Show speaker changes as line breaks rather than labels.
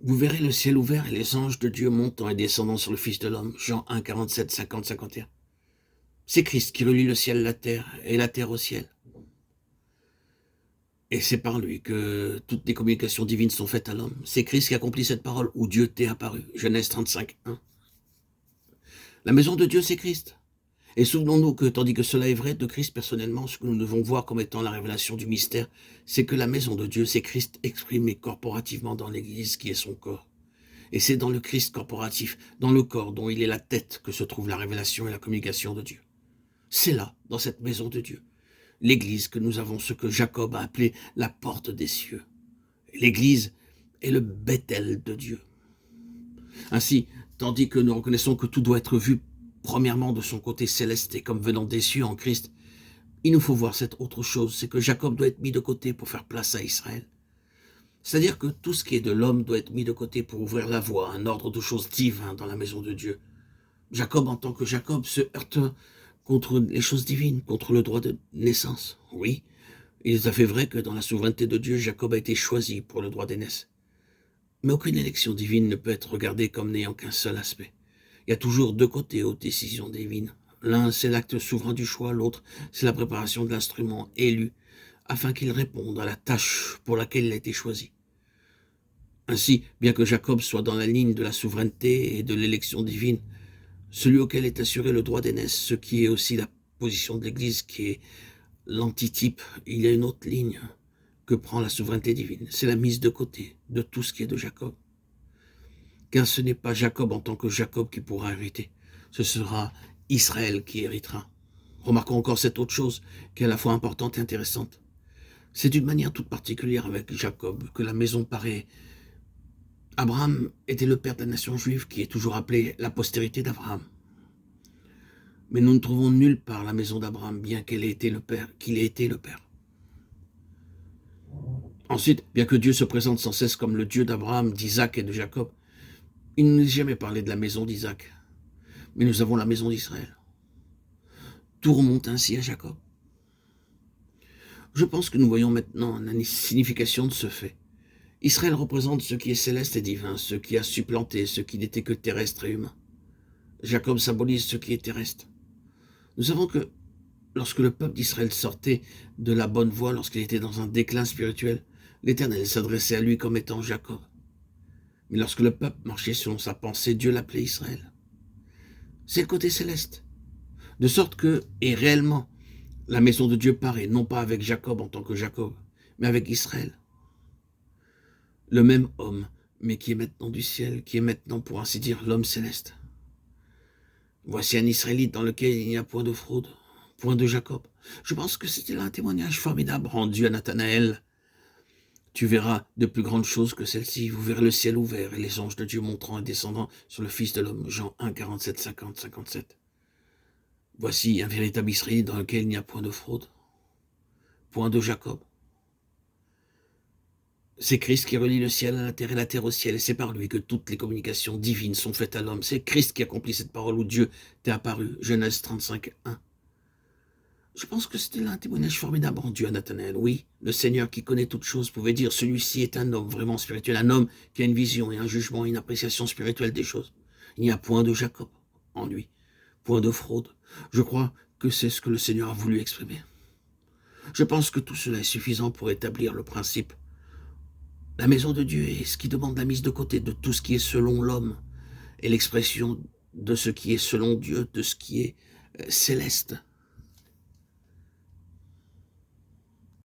Vous verrez le ciel ouvert et les anges de Dieu montant et descendant sur le Fils de l'homme. Jean 1, 47, 50, 51. C'est Christ qui relie le ciel à la terre et la terre au ciel. Et c'est par lui que toutes les communications divines sont faites à l'homme. C'est Christ qui accomplit cette parole où Dieu t'est apparu. Genèse 35, 1. La maison de Dieu, c'est Christ. Et souvenons-nous que, tandis que cela est vrai de Christ personnellement, ce que nous devons voir comme étant la révélation du mystère, c'est que la maison de Dieu, c'est Christ exprimé corporativement dans l'Église qui est son corps. Et c'est dans le Christ corporatif, dans le corps dont il est la tête, que se trouve la révélation et la communication de Dieu. C'est là, dans cette maison de Dieu, l'Église, que nous avons ce que Jacob a appelé la porte des cieux. L'Église est le Bethel de Dieu. Ainsi, tandis que nous reconnaissons que tout doit être vu premièrement de son côté céleste et comme venant des cieux en Christ, il nous faut voir cette autre chose, c'est que Jacob doit être mis de côté pour faire place à Israël. C'est-à-dire que tout ce qui est de l'homme doit être mis de côté pour ouvrir la voie à un ordre de choses divins dans la maison de Dieu. Jacob, en tant que Jacob, se heurte contre les choses divines, contre le droit de naissance. Oui, il est tout à fait vrai que dans la souveraineté de Dieu, Jacob a été choisi pour le droit d'aînesse. Mais aucune élection divine ne peut être regardée comme n'ayant qu'un seul aspect. Il y a toujours deux côtés aux décisions divines. L'un, c'est l'acte souverain du choix, l'autre, c'est la préparation de l'instrument élu, afin qu'il réponde à la tâche pour laquelle il a été choisi. Ainsi, bien que Jacob soit dans la ligne de la souveraineté et de l'élection divine, celui auquel est assuré le droit d'aînesse, ce qui est aussi la position de l'Église, qui est l'antitype, il y a une autre ligne que prend la souveraineté divine. C'est la mise de côté de tout ce qui est de Jacob. Car ce n'est pas Jacob en tant que Jacob qui pourra hériter. Ce sera Israël qui héritera. Remarquons encore cette autre chose qui est à la fois importante et intéressante. C'est d'une manière toute particulière avec Jacob que la maison paraît. Abraham était le père de la nation juive qui est toujours appelée la postérité d'Abraham. Mais nous ne trouvons nulle part la maison d'Abraham, bien qu'il ait été le père. Ensuite, bien que Dieu se présente sans cesse comme le Dieu d'Abraham, d'Isaac et de Jacob, il ne nous a jamais parlé de la maison d'Isaac. Mais nous avons la maison d'Israël. Tout remonte ainsi à Jacob. Je pense que nous voyons maintenant la signification de ce fait. Israël représente ce qui est céleste et divin, ce qui a supplanté ce qui n'était que terrestre et humain. Jacob symbolise ce qui est terrestre. Nous savons que lorsque le peuple d'Israël sortait de la bonne voie, lorsqu'il était dans un déclin spirituel, l'Éternel s'adressait à lui comme étant Jacob. Mais lorsque le peuple marchait selon sa pensée, Dieu l'appelait Israël. C'est le côté céleste. De sorte que, et réellement, la maison de Dieu paraît, non pas avec Jacob en tant que Jacob, mais avec Israël. Le même homme, mais qui est maintenant du ciel, qui est maintenant, pour ainsi dire, l'homme céleste. Voici un Israélite dans lequel il n'y a point de fraude, point de Jacob. Je pense que c'était là un témoignage formidable rendu à Nathanaël. Tu verras de plus grandes choses que celles-ci. Vous verrez le ciel ouvert et les anges de Dieu montrant et descendant sur le Fils de l'homme. Jean 1, 47, 50, 57. Voici un véritable Israélite dans lequel il n'y a point de fraude, point de Jacob. C'est Christ qui relie le ciel à la terre et la terre au ciel, et c'est par lui que toutes les communications divines sont faites à l'homme. C'est Christ qui accomplit cette parole où Dieu t'est apparu. Genèse 35, 1. Je pense que c'était là un témoignage formidable rendu à Nathanaël. Oui, le Seigneur qui connaît toutes choses pouvait dire, celui-ci est un homme vraiment spirituel, un homme qui a une vision et un jugement et une appréciation spirituelle des choses. Il n'y a point de Jacob en lui, point de fraude. Je crois que c'est ce que le Seigneur a voulu exprimer. Je pense que tout cela est suffisant pour établir le principe. La maison de Dieu est ce qui demande la mise de côté de tout ce qui est selon l'homme et l'expression de ce qui est selon Dieu, de ce qui est céleste.